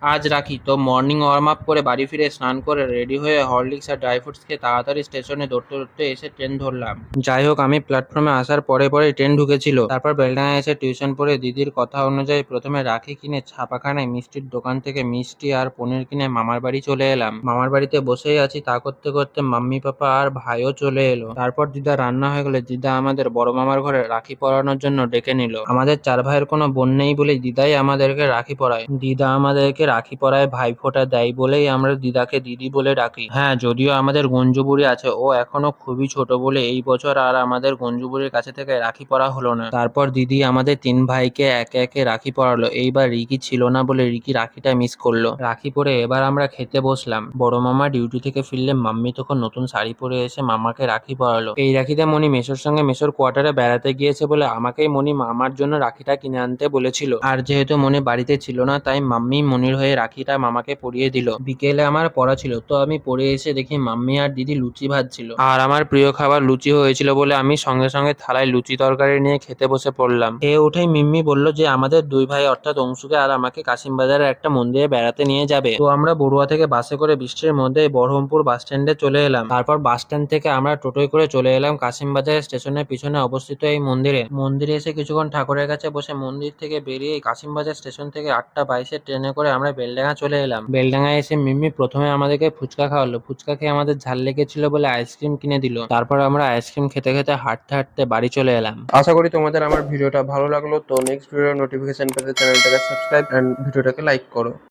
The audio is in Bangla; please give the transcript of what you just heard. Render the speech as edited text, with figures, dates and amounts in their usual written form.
আজ রাখি তো মর্নিং ওয়ার্ম আপ করে বাড়ি ফিরে স্নান করে রেডি হয়ে হরলিক্স আর ড্রাই ফ্রুটস খেয়ে তাড়াতাড়ি স্টেশনে দৌড়তে দৌড়তে এসে ট্রেন ধরলাম। যাই হোক, আমি প্ল্যাটফর্মে আসার পরে পরে ট্রেন ঢুকেছিল। তারপর বেলডাঙায় এসে টিউশন পড়ে দিদির কথা অনুযায়ী প্রথমে রাখি কিনে ছাপাখানায় মিষ্টির দোকান থেকে মিষ্টি আর পনির কিনে মামার বাড়ি চলে এলাম। মামার বাড়িতে বসেই আছি, তা করতে করতে মাম্মি পাপা আর ভাইও চলে এলো। তারপর দিদা রান্না হয়ে গেলে দিদা আমাদের বড় মামার ঘরে রাখি পরানোর জন্য ডেকে নিল। আমাদের চার ভাইয়ের কোনো বোন নেই বলে দিদাই আমাদেরকে রাখি পরায়। দিদা আমাদেরকে রাখি পরায় ভাইফোঁটা দেয় বলেই আমরা দিদাকে দিদি বলে ডাকি। হ্যাঁ, যদিও আমাদের গঞ্জু বুড়ি আছে, ও এখনো খুবই ছোট বলে এই বছর আর আমাদের গঞ্জু বুড়ির কাছে থেকে রাখি পরা হলো না। তারপর দিদি আমাদের তিন ভাইকে একে একে রাখি পরালো। এইবার রিকি ছিল না বলে রিকি রাখিটা মিস করলো। রাখি পরে এবার আমরা খেতে বসলাম। বড় মামা ডিউটি থেকে ফিরলে মাম্মি তখন নতুন শাড়ি পরে এসে মামাকে রাখি পরালো। এই রাখিতে মনি মেসোর সঙ্গে মেসোর কোয়ার্টারে বেড়াতে গিয়েছে বলে আমাকেই মনি মামার জন্য রাখিটা কিনে আনতে বলেছিল। আর যেহেতু মনি বাড়িতে ছিল না, তাই মাম্মি মনির হয়ে রাখিটা মামাকে পরিয়ে দিল। বিকেলে আমার পড়া ছিল, তো আমি পড়ে এসে দেখি মাম্মি আর দিদি লুচি ভাজছিল। আর আমার প্রিয় খাবার লুচি হয়েছিল বলে আমি সঙ্গে সঙ্গে থালায় লুচি তরকারি নিয়ে খেতে বসে পড়লাম। খেয়ে উঠেই মিম্মি বলল যে আমাদের দুই ভাই অর্থাৎ অংশুকে আর আমাকে কাশিমবাজারের একটা মন্দিরে বেড়াতে নিয়ে যাবে। তো আমরা বড়ুয়া থেকে বাসে করে বৃষ্টির মধ্যে বহরমপুর বাস স্ট্যান্ডে চলে এলাম। তারপর বাস স্ট্যান্ড থেকে আমরা টোটোয় করে চলে এলাম কাশিমবাজার স্টেশনের পিছনে অবস্থিত এই মন্দিরে। মন্দিরে এসে কিছুক্ষণ ঠাকুরের কাছে বসে মন্দির থেকে বেরিয়ে কাশিমবাজার স্টেশন থেকে 8:22-এর ট্রেনে করে আমরা বেলডাঙ্গা চলে এলাম। বেলডাঙ্গায় এসে মিম্মি প্রথমে আমাদেরকে ফুচকা খাওয়ালো। ফুচকা খেয়ে আমাদের ঝাল লেগেছিল বলে আইসক্রিম কিনে দিল। তারপর আমরা আইসক্রিম খেতে খেতে হাঁটতে হাঁটতে বাড়ি চলে এলাম। আশা করি তোমাদের আমার ভিডিওটা ভালো লাগলো। তো নেক্সট ভিডিও নোটিফিকেশন পেতে চ্যানেলটাকে সাবস্ক্রাইব এন্ড ভিডিওটাকে লাইক করো।